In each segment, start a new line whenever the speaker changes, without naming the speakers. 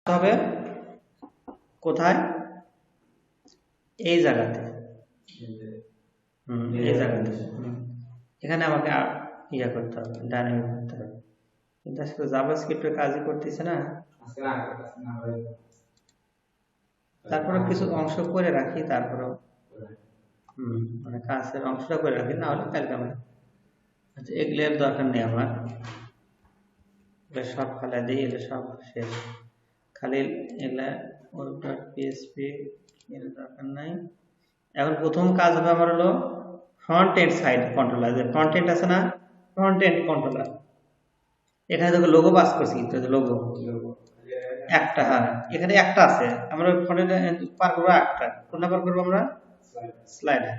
হবে কোথায়? এই জায়গাতে। এই জায়গাতে এখানে আমাকে ইয়া করতে হবে, ডাইনামিক করতে হবে, কিন্তু আজকে জাভাস্ক্রিপ্টের কাজই করতেছে না। তারপরে কিছু অংশ করে রাখি, তারপরে মানে কাজের অংশটা করে রাখি, না হলে কালকে আমরা আচ্ছা এগুলো দরকার নেই আমার, সব ফেলা দিই, এগুলো সব শেষ, খালি এগুলা web.php এর দরকার নাই। এখন প্রথম কাজ হবে আমার হলো ফ্রন্ট এন্ড সাইড কন্ট্রোলার, যে ফ্রন্ট এন্ড আছে না, ফ্রন্ট এন্ড কন্ট্রোলার, এখানে দেখো লোগো পাস করছি, লোগো একটা, হ্যাঁ এখানে একটা আছে, আমরা ফ্রন্ট এন্ড পার করবো একটা, কোনটা পার করবো আমরা? Slider.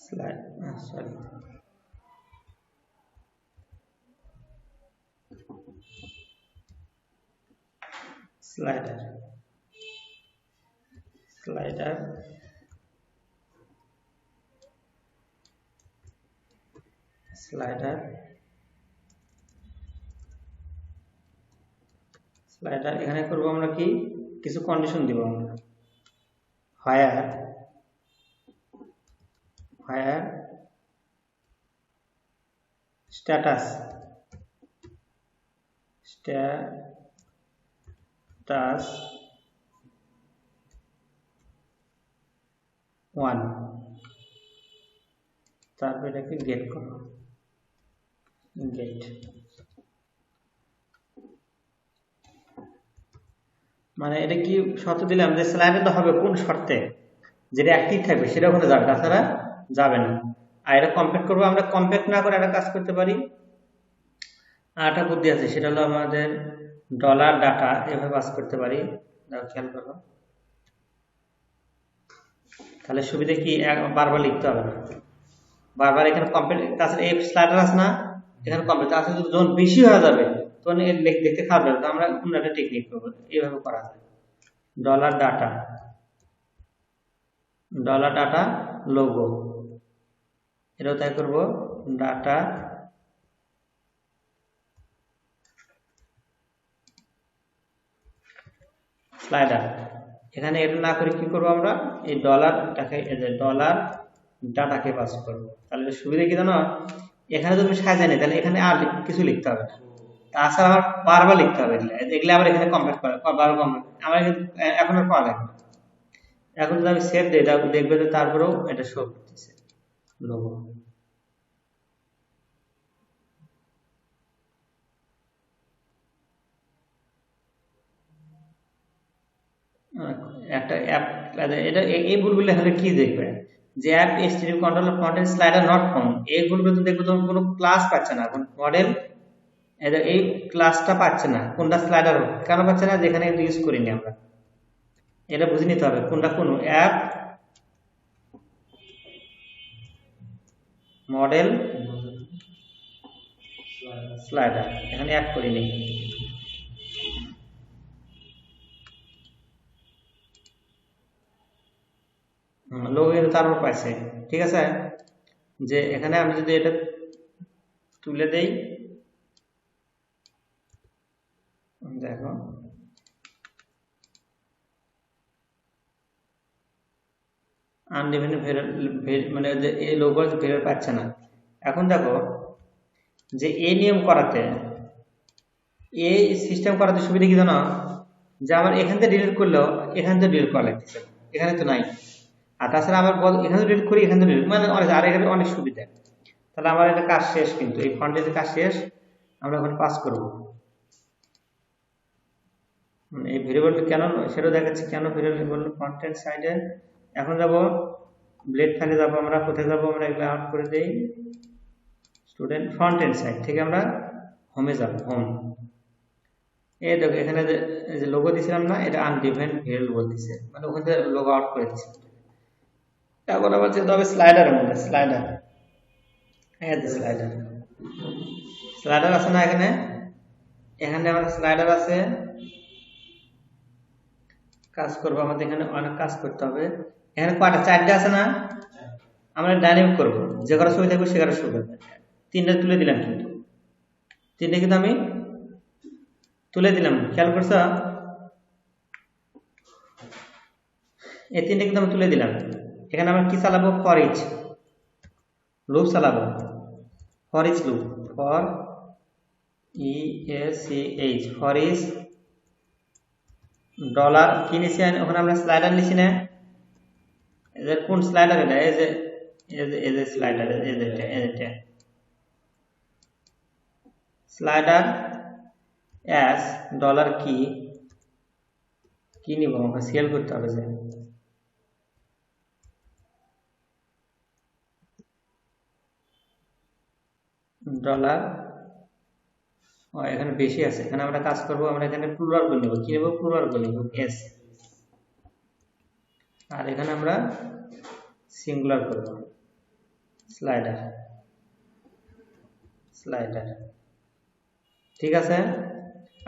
Slide sorry slider, slider slider slider এখানে করবো আমরা কি, কিছু কন্ডিশন দিব আমরা, হোয়ার স্ট্যাটাস 1, তারপর এটাকে গেট করো, গেট মানে এটা কি শর্ত দিলাম যে স্লাইডে তো হবে কোন শর্তে, যেটা অ্যাক্টিভ থাকবে সেটা ওখানে যাবে, তাছাড়া যাবে না। আর এটা কম্পেক্ট করবো আমরা, কম্পেক্ট না করে একটা কাজ করতে পারি, আর একটা বুদ্ধি আছে, সেটা হলো আমাদের ডলার ডাটা এভাবে পাস করতে পারি, খেয়াল করো, তাহলে সুবিধা কি বারবার লিখতে হবে না, বারবার এখানে কম্পেক্ট, তাছাড়া এই স্লাইডার আছে না এখানে কম্পেক্ট, তাছাড়া যদি যখন বেশি হয়ে যাবে তখন দেখতে খারাপ লাগবে, আমরা অন্য একটা টেকনিক করবো, এইভাবে করা যায়, ডলার ডাটা লোগো, এটাও তাই করবো, ডাটা স্লাইডার। এখানে এটা না করে কি করবো আমরা, এই ডলারটাকে, ডলার ডাটাকে পাস করবো, তাহলে সুবিধা কি জানো, এখানে যদি সাজা নেই তাহলে এখানে আর কিছু লিখতে হবে না, তাছাড়া আমার বারবার লিখতে হবে, এগুলো আবার এখানে কমপ্লিট করে বারবার কমপ্লিট, আমার এখন আর পাওয়া লাগবে না। এখন যদি আমি সেভ দিই দেখবে যে তারপরেও এটা শো করতেছে লোগো। একটা অ্যাপ, এটা এই ভুলগুলো হলে কি দেখবে, যে অ্যাপ এসটিডি কন্ট্রোলার ফন্টের স্লাইডার নট ফাউন্ড, এই ভুলগুলো তো দেখবে তখন কোনো ক্লাস পাচ্ছে না, এখন মডেল এই ক্লাসটা পাচ্ছে না, কোনটা স্লাইডার কেন পাচ্ছে না, যেখানে ইউজ করিনি আমরা, এটা বুঝে নিতে হবে কোনটা কোন অ্যাপ মডেল স্লাইডার, এখানে অ্যাড করিনি, লোগো তারপর পাইছে, ঠিক আছে, যে এখানে আমি যদি এটা তুলে দেই, দেখো আনডিফাইন্ড মানে যে এই লোগো ভেরিয়েবল পাচ্ছে না। এখন দেখো যে এই নিয়ম করাতে, এই সিস্টেম করাতে সুবিধা কি জানো, যে আমার এখান থেকে ডিলিট করলেও এখান থেকে ডিলিট করা লাগতেছে, এখানে তো নাই, আর তাছাড়া আমার এখানে ডিলিট করি, এখানে ডিলিট মানে আর এখানে অনেক সুবিধা, তাহলে আমার এটা কাজ শেষ, কিন্তু এই ফন্টের কাজ শেষ, আমরা এখন পাস করব, এই ভেরিয়েবলটা কেন সেটা দেখাচ্ছি, কেন ভেরিয়েবল বললো ফন্টের সাইডে। এখন যাব ব্লেড ফাইলে যাব, আমরা কোথায় যাব, আমরা এগুলো আউট করে দেই, স্টুডেন্ট ফ্রন্ট এন্ড সাইড থেকে আমরা হোমে যাব, হোম, এই দেখো এখানে যে লোগো দিছিলাম না, এটা আনডিফাইন্ড ভেরিয়েবল বলতেছে, মানে ওখান থেকে লোগো আউট করে দিচ্ছে। এখন আবার যেতে হবে স্লাইডারের মধ্যে, স্লাইডার, এই যে স্লাইডার, স্লাইডার আছে না এখানে, এখানে আমার স্লাইডার আছে, কাজ করবো আমাদের, এখানে অনেক কাজ করতে হবে, এখানে কয়টা, 4টা আছে না, আমরা ডাইনামিক করবো, যে কটা ছবি থাকবে সে কটা ছবি, 3টা তুলে দিলাম, কিন্তু তিনটে কিন্তু আমি তুলে দিলাম, খেয়াল করছো? এই তিনটে কিন্তু আমি তুলে দিলাম। এখানে আমরা কি চালাবো? ফর ইচ লুপ চালাবো, for each loop, for EACH, for each dollar কি নিছি ওখানে আমরা স্লাইডার নিছি না? এদের কোন স্লাইডার এটা? এই যে স্লাইডার, এটা স্লাইডার এস ডলার কি নিব? আমাকে সেল করতে হবে যে ডলার, এখানে বেশি আছে, এখানে আমরা কাজ করব, আমরা এখানে প্লুরাল করে নেব। কি নেব? প্লুরাল করে নেব, এস। আর এখানে আমরা সিঙ্গুলার করব, স্লাইডার। ঠিক আছে।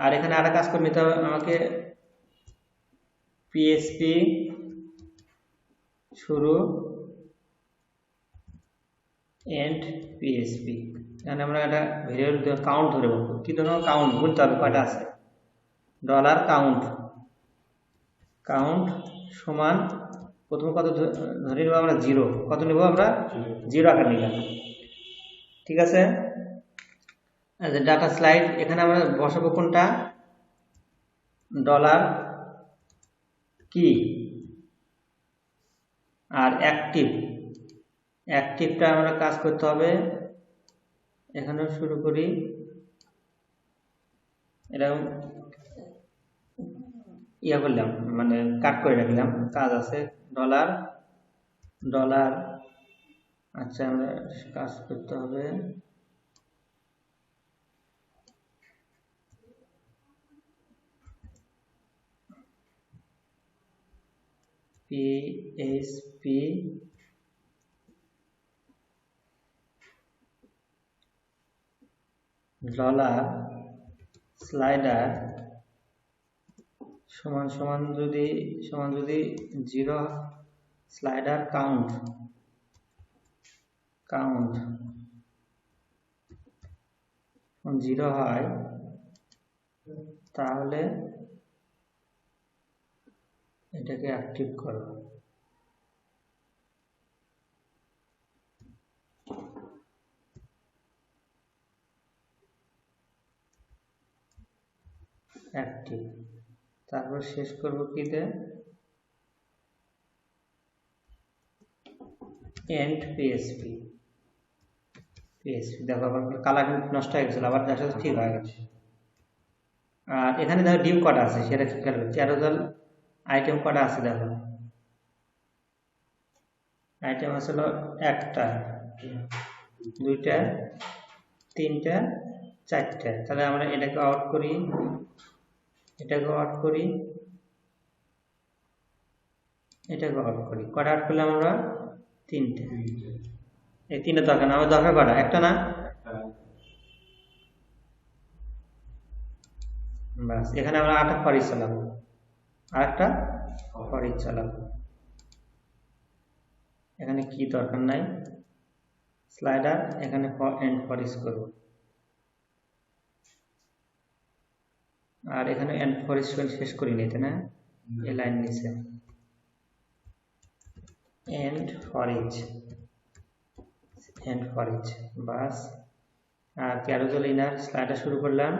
আর এখানে আরেকটা কাজ করে নিতে হবে আমাকে, PHP শুরু এন্ড PHP। এখানে আমরা একটা ভেরিয়েবল কাউন্ট ধরব। কি ধরবো? কাউন্ট গুনতে হবে কয়টা আছে। ডলার কাউন্ট সমান প্রথম কত ধরে নেব আমরা? 0। কত নেব আমরা? 0 আকার নিলাম। ঠিক আছে। ডাটা স্লাইড, এখানে আমরা বসাবো কোনটা? ডলার কি আর অ্যাক্টিভটা আমরা কাজ করতে হবে। এখানেও শুরু করি, এরকম ইয়া করলাম, মানে কাট করে রাখলাম, কাজ আছে ডলার। আচ্ছা, আমরা কাজ করতে হবে PHP ডলার স্লাইডার সমান যদি 0 স্লাইডার কাউন্ট 0 হয়, তাহলে এটাকে অ্যাক্টিভ করো। অ্যাক্টিভ, তারপর শেষ করব কিতে? And PHP। দেখো আবার কালার নষ্ট হয়ে গেছিল, আবার দেখা ঠিক হয়ে গেছে। আর এখানে দেখো ডিউ কটা আছে সেটা খেয়াল করছি। অ্যারোজাল আইটেম কটা আছে দেখো। আইটেম আসলে 1টা, 2টা, 3টা, 4টা। তাহলে আমরা এটাকে আউট করি, এটাকে আউট করি, কটা আউট করলাম আমরা? 3টে। এই 3টা দরকার না, আমার দরকার কটা? একটা না? বাস, এখানে আমরা আরেকটা ফর ইচ চালাবো, এখানে কি দরকার নাই, স্লাইডার, এখানে এন্ড ফর ইচ করব। আর এখানে এন্ড ফর ইচ শেষ করি নিতে না, এই লাইন নিচে এন্ড ফর ইচ, বাস। আর ক্যারোজেল ইনার স্লাইডার শুরু করলাম,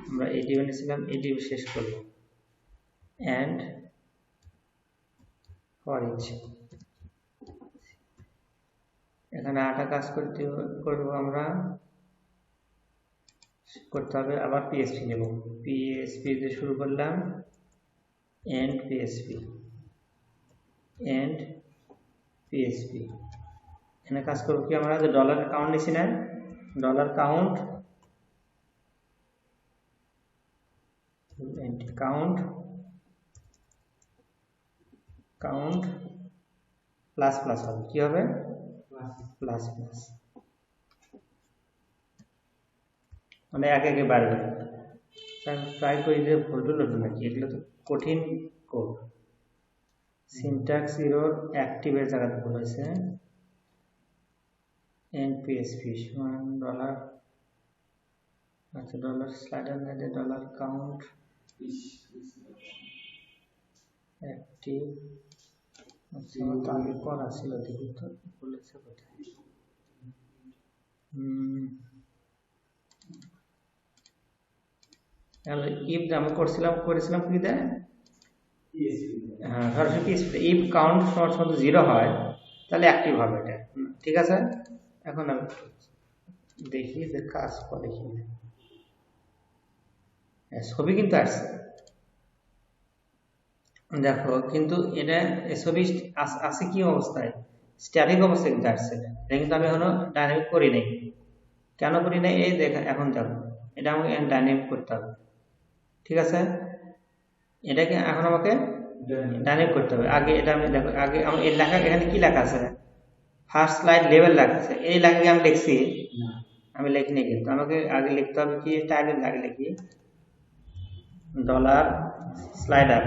আমরা এডিও নিয়েছিলাম, এডিও শেষ করব, এন্ড ফর ইচ। এখানে আটা কাজ করব আমরা, করতে হবে আবার PHP নেব, PHP দিয়ে শুরু করলাম, এন্ড PHP। এখানে কাজ করব কি আমরা? যে ডলার কাউন্ট নিছি না, ডলার কাউন্ট প্লাস হবে। কি হবে? প্লাস, মানে একে বাড়বে। ট্রাই করি যে ভুল নাকি, এগুলো তো কঠিন কোড। সিনট্যাক্স এরর, অ্যাক্টিভের জায়গাতে ভুল হয়েছে। এন্ড PHP সমান ডলার আচ্ছা ডলার স্লাইডার নেটে ডলার কাউন্ট অ্যাক্টিভ আচ্ছা আমার তো আগে করা ছিল দেখি তো বলেছে কোথায় তাহলে ইফ আমি করেছিলাম কি দেয় হ্যাঁ সরাসরি ইফ কাউন্ট সমান 0 হয় তাহলে অ্যাক্টিভ হবে এটা ঠিক আছে এখন আমি দেখি যে কাজ করে কি ছবি কিন্তু আসছে দেখো কিন্তু এটা ছবি আছে কি অবস্থায় স্ট্যাটিক অবস্থায় কিন্তু আসছে এটা কিন্তু আমি এখনো ডাইনামিক করি নাই কেন করি নাই এই দেখা এখন দেখো এটা আমাকে ডাইনামিক করতে হবে ঠিক আছে এটাকে এখন আমাকে ডাইনামিক করতে হবে আগে এটা আমি দেখো আগে আমার এই লেখা এখানে কি লেখা আছে ফার্স্ট স্লাইড লেভেল লেখা আছে এই লেখাকে আমি লিখছি আমি লিখিনি কিন্তু আমাকে আগে লিখতে হবে কি টাইটেল আগে লিখি ডলার স্লাইডার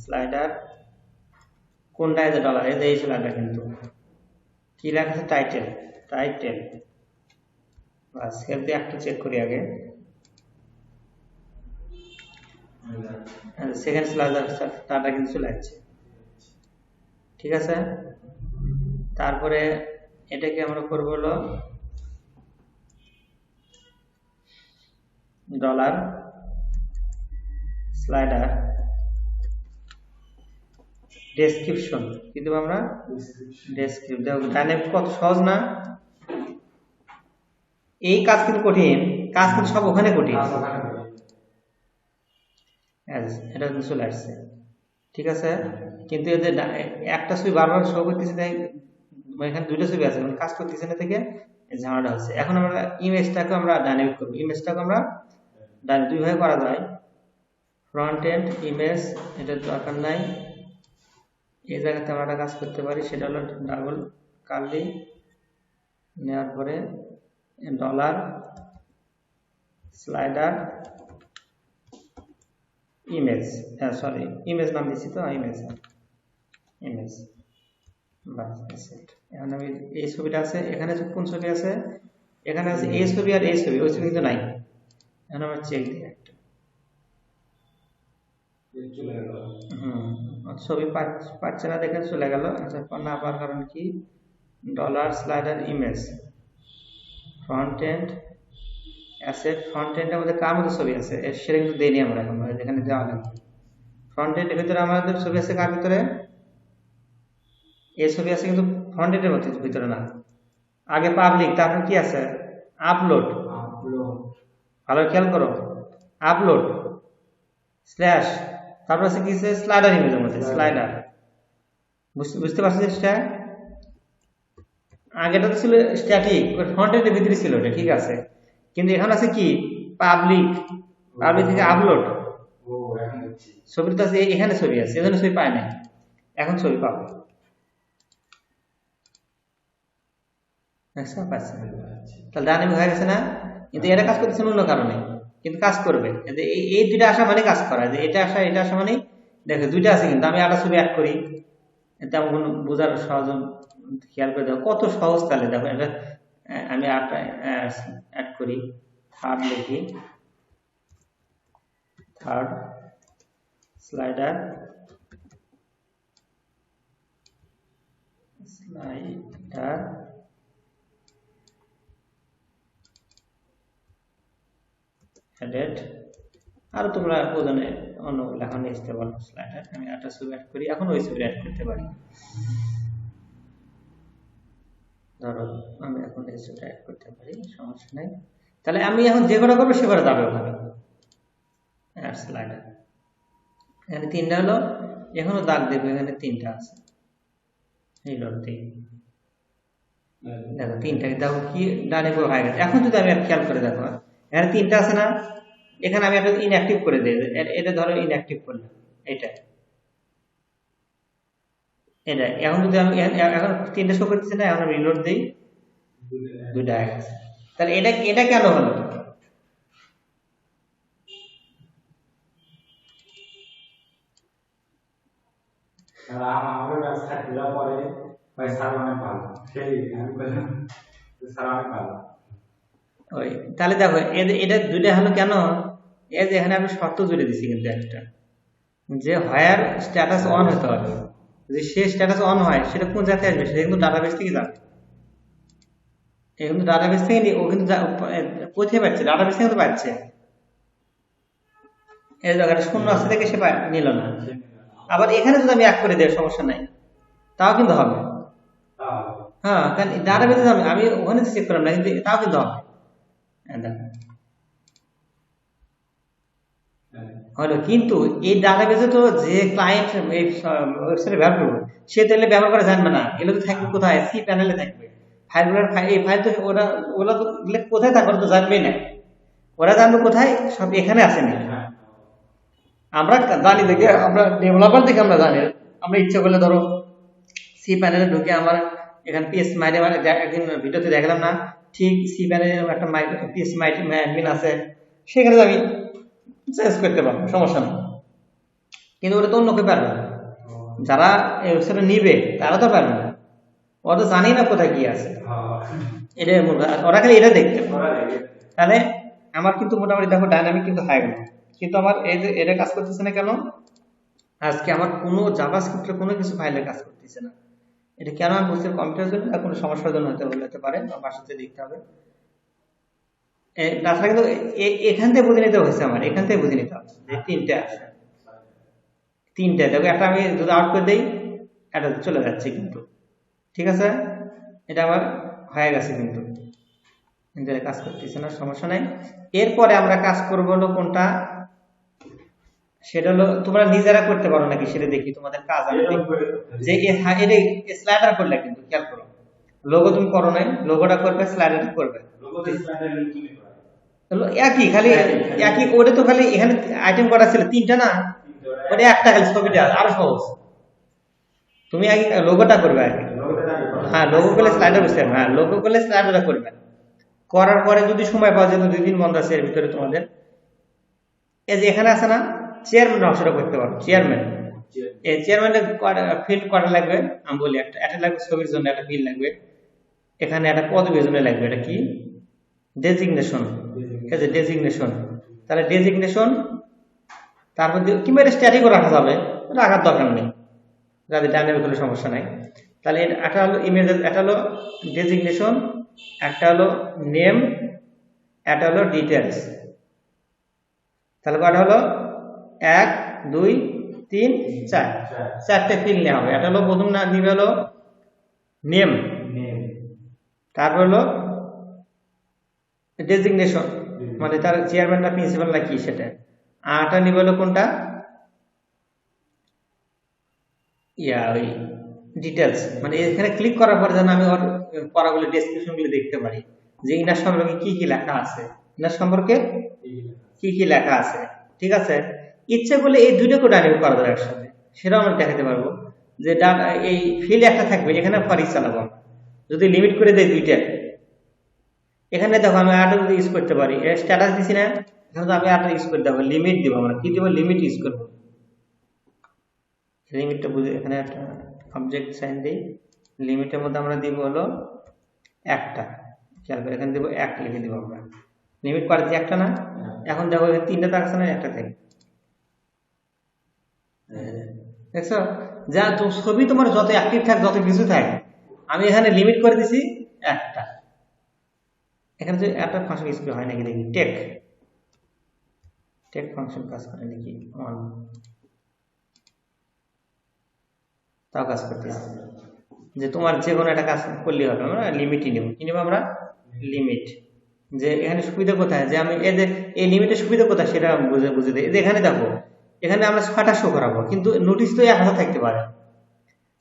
স্লাইডার কোনটা আছে ডলার এই স্লাইডার কিন্তু কি লেখা আছে টাইটেল বাস সেভ দিয়ে একটা চেক করি আগে সেকেন্ড স্লাইডারটা কিন্তু চলে আসছে ঠিক আছে তারপরে এটাকে আমরা করব হলো ডলার স্লাইডার ডেসক্রিপশন কিন্তু আমরা ডেসক্রিপশন দেখো ডাইনামিক কত সহজ না এই কাজ কিন্তু কঠিন কাজ কিন্তু সব ওখানে কঠিন এটা কিন্তু চলে আসছে ঠিক আছে কিন্তু এদের একটা ছবি বারবার শো করতেছে তাই এখানে দুইটা ছবি আছে মানে কাজ করতেছে না থেকে ঝামেলাটা হচ্ছে এখন আমরা ইমেজটাকে আমরা ডাইনামিক করব ইমেজটাকে আমরা দুই ভাবে করা যায় ফ্রন্ট এন্ড ইমেজ এটা দরকার নাই এই জায়গাতে আমরা একটা কাজ করতে পারি সেটা হলো ডাবল কার্লি নেওয়ার পরে dollar slider image sorry image নাম দিচ্ছি তো ইমেজ বাস এখন আমি এই ছবিটা আছে এখানে কোন ছবি আছে এখানে আছে এই ছবি আর এই ছবি ওই ছবি কিন্তু নাই এখন আমরা চেক দিই একটা ছবি পাচ্ছে না দেখে চলে গেল আচ্ছা না পাওয়ার কারণ কি dollar slider image front end asset front এন্ডের মধ্যে কার মধ্যে ছবি আছে সেটা কিন্তু দেইনি আমরা এখন যেখানে দেওয়া লাগবে ফ্রন্ট এন্ডের ভিতরে আমাদের ছবি আছে কার ভিতরে এই ছবি আছে কিন্তু ফ্রন্ট এন্ডের মধ্যে ভিতরে না আগে পাবলিক তারপর কি আছে আপলোড ভালো খেয়াল করো আপলোড স্ল্যাশ তারপর আছে কি আছে স্লাইডার ইমেজের মধ্যে স্লাইডার বুঝতে পারছো জিনিসটা আগেটা তো ছিল স্ট্যাটিক ফ্রন্ট এন্ডের ভিতরে ছিল এটা ঠিক আছে কিন্তু এখানে আছে কি পাবলিক থেকে আপলোড ছবিটা আছে এখানে ছবি আছে এখানে ছবি পায় না এখন ছবি পাবে তাহলে ডাইনামিক হয়ে গেছে না কিন্তু এটা কাজ করতেছে অন্য কারণে কিন্তু কাজ করবে এই দুইটা আসা মানে কাজ করা যে এটা আসা মানে দেখো দুইটা আছে কিন্তু আমি একটা ছবি অ্যাড করি তেমন কোনো বোঝার সহজ খেয়াল করে দেখো কত সহজ তাহলে দেখো এটা আমি আটটা অ্যাড করি থার্ড লিখি থার্ড স্লাইডার হেডেড আর তোমরা প্রয়োজনে অন্য লেখা নিয়ে আসতে পারো স্লাইডার আমি একটা ছবি অ্যাড করি এখন ওই ছবি অ্যাড করতে পারি ধরো আমি এখন এই ছবিটা অ্যাড করতে পারি সমস্যা নেই তাহলে আমি এখন যে কটা করবো সে কটা যাবে ওখানে স্লাইডার এখানে তিনটা হলো এখনো দাগ দেবে এখানে তিনটা আছে এই দেখো তিনটা দেখো কি ডানে হয়ে গেছে এখন যদি আমি খেয়াল করে দেখো এখানে তিনটা আছে না এখানে আমি একটা ইনঅ্যাক্টিভ করে দিই এটা ধরো ইনঅ্যাক্টিভ করলাম এটা এখন যদি আমি এখন তিনটা শো করতেছি না এখন আমি রিলোড দিই দুইটা হয়ে গেছে তাহলে এটা কেন হলো
আমাদের ব্যবসায় খোলা পরে স্যার অনেক ভালো সেই আমি বললাম স্যার অনেক ভালো
ওই তাহলে দেখো এটা দুইটা হলো কেন, এই যে এখানে আমি শর্ত জুড়ে দিছি কিন্তু একটা, যে হোয়ার স্ট্যাটাস অন হতে হবে, যদি সে স্ট্যাটাস অন হয় সেটা কোন জায়গায় আসবে, সেটা কিন্তু ডাটাবেস থেকে যাবে। এই কিন্তু ডাটাবেস থেকে ও কিন্তু কোথায় পাচ্ছে, ডাটাবেস থেকে তো পাচ্ছে। এই জায়গাটা শূন্য আছে থেকে সে নিল না। আবার এখানে যদি আমি এক করে দেয় সমস্যা নাই, তাও কিন্তু হবে। হ্যাঁ, কারণ ডাটাবেসে আমি ওখানে চেক করলাম না, কিন্তু তাও কিন্তু হবে। দেখো হলো, কিন্তু এই ডাটাবেসে তো যে ক্লায়েন্ট এই ওয়েবসাইটে ব্যবহার করবে সে তাহলে ব্যবহার করা জানবে না, এগুলো তো থাকবে কোথায়, সি প্যানেলে থাকবে ফাইলগুলোর। এই ফাইল তো ওরা তো কোথায় থাকবে ওরা তো জানবেই না, ওরা জানবে কোথায়, সব এখানে আসে না। আমরা জানি দেখে, আমরা ডেভেলপার দেখে আমরা জানি, আমরা ইচ্ছা করলে ধরো সি প্যানেলে ঢুকে আমার এখানে পিএস মাইডে একদিন ভিডিওতে দেখলাম না, ঠিক সি প্যানেলে একটা পিএস অ্যাডমিন আছে, সেখানে আমি চেঞ্জ করতে পারবো, সমস্যা নেই। কিন্তু ওটা তো অন্য কেউ পারবে না, যারা এই ওয়েবসাইটটা নিবে তারা তো পারবে না, ওরা তো জানি না কোথায় কি আছে। এটা ওরা খালি এটা দেখতে পাবে। তাহলে আমার কিন্তু মোটামুটি দেখো ডাইনামিক কিন্তু হয়ে গেল, কিন্তু আমার এই যে এটা কাজ করতেছে না কেন, আজকে আমার কোনো জাভাস্ক্রিপ্টের কোনো কিছু ফাইলে কাজ করতেছে না। এটা কেন আমি বুঝতে, কম্পিউটারের জন্য কোনো সমস্যার জন্য হতে পারে, বাসাতে দেখতে হবে। তাছাড়া কিন্তু এখান থেকে বুঝে নিতে হয়েছে, আমার এখান থেকে বুঝে নিতে হবে যে তিনটা দেখো, একটা আমি যদি আউট করে দিই এটা চলে যাচ্ছে কিন্তু, ঠিক আছে, এটা আমার হয়ে গেছে কিন্তু কাজ করতেছে না, সমস্যা নাই। এরপরে আমরা কাজ করবো হলো কোনটা, সেটা হলো তোমরা নিজেরা করতে পারো নাকি সেটা দেখি, তোমাদের কাজ আমি যে স্লাইডার করলে কিন্তু খেয়াল করো, লোগো তুমি করো নাই, লোগোটা করবে, স্লাইডার করবে একই, খালি একই। ওটা তো খালি এখানে আইটেম করা ছিল তিনটা না, ওটা একটা খালি ছবিটা আরো সহজ। তুমি আগে লোগোটা করবে আগে, হ্যাঁ লোগো করলে স্লাইডার বুঝতে পারবে, হ্যাঁ লোগো করলে স্লাইডারটা করবে। করার পরে যদি সময় পাওয়া যায়, 2 দিন বন্ধ আছে এর ভিতরে তোমাদের, এই যে এখানে আছে না চেয়ারম্যান অংশটা করতে পারো। চেয়ারম্যান, এই চেয়ারম্যানের ফিল্ড কটা লাগবে আমি বলি, একটা লাগবে ছবির জন্য, একটা ফিল্ড লাগবে, এখানে একটা পদবীর জন্য লাগবে, এটা কি ডেজিগনেশন, ঠিক আছে ডেজিগনেশন। তাহলে ডেজিগনেশন, তারপর কিংবা এটা স্ট্যাটিকও রাখা যাবে, রাখার দরকার নেই, যাদের ডাইনামিক হলে সমস্যা নাই। তাহলে একটা হলো ইমেজের, একটা হলো ডেজিগনেশন, একটা হলো নেম, একটা হলো ডিটেলস। তাহলে কটা হলো 1 2 3 4, চারটে ফিল্ড নেওয়া হবে। এটা হলো প্রথম না দিবে হলো নেম, তারপর হলো ডেজিগনেশন মানে তার চেয়ারম্যান না প্রিন্সিপাল না কি সেটা, আরটা নিবে হলো কোনটা ওই ডিটেলস, মানে এখানে ক্লিক করার পরে যেন আমি ওর পড়াগুলো ডেসক্রিপশন গুলো দেখতে পারি, যে ইনার সম্পর্কে কি কি লেখা আছে, ইনার সম্পর্কে কি কি লেখা আছে, ঠিক আছে। ইচ্ছে করলে এই দুইটাকে ডাইনামিক করা যাবে একসাথে, সেটাও আমরা দেখাতে পারবো, যে এই ফিল্ড একটা থাকবে, এখানে ফরিক চালাবো, যদি লিমিট করে দেয় দুইটা, এখানে দেখো আমি আরটা যদি ইউজ করতে পারি, স্ট্যাটাস দিছি না, এখানে তো আমি আরটা ইউজ করতে হবে, লিমিট দিব, আমরা কি দিব, লিমিট ইউজ করবো। লিমিটটা বুঝে এখানে একটা অবজেক্ট সাইন দিই, লিমিটের মধ্যে আমরা দিব হলো একটা, খেয়াল করে এখানে দিব 1 লিখে দিব আমরা, লিমিট করেছি একটা না, এখন দেখো তিনটা থাকছে না, একটা থেকে, দেখছো, যা ছবি তোমার যত অ্যাক্টিভ থাক, যত কিছু থাক, আমি এখানে লিমিট করে দিছি একটা। এখানে যে একটা ফাংশন ইউজ হয় নাকি দেখি, টেক ফাংশন কাজ করে নাকি, অন, তাও কাজ করতেছে, যে তোমার যে কোনো একটা কাজ করলে হবে, আমরা লিমিটই নেব, কি নেব আমরা লিমিট। যে এখানে সুবিধা কোথায়, যে আমি এই লিমিটের সুবিধা কোথায় সেটা বুঝে দিই। এখানে দেখো, এখানে আমরা 6টা শো করাবো, কিন্তু নোটিশ তো 1000 থাকতে পারে,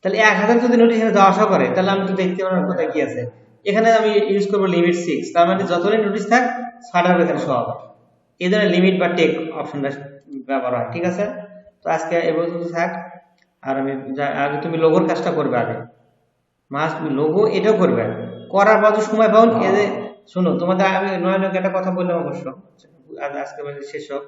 তাহলে 1000 যদি নোটিশ এখানে যাওয়া আসা করে, তাহলে আমি তো দেখতে পারবো কোথায় কি আছে। এখানে আমি ইউজ করবো লিমিট 6, তার মানে যতই নোটিশ থাক 6টার এখানে শো হবে, এই ধরনের লিমিট বা টেক অপশনটা ব্যবহার হয়, ঠিক আছে। তো আজকে এ পর্যন্ত থাক, আর আমি আগে তুমি লোগোর কাজটা করবে, আগে মাস্ট লোগো এটাও করবে, করার পর সময় পাও। এই যে শোনো, তোমাদের আমি নয় একটা কথা বললাম অবশ্য, আজকে শেষ হোক,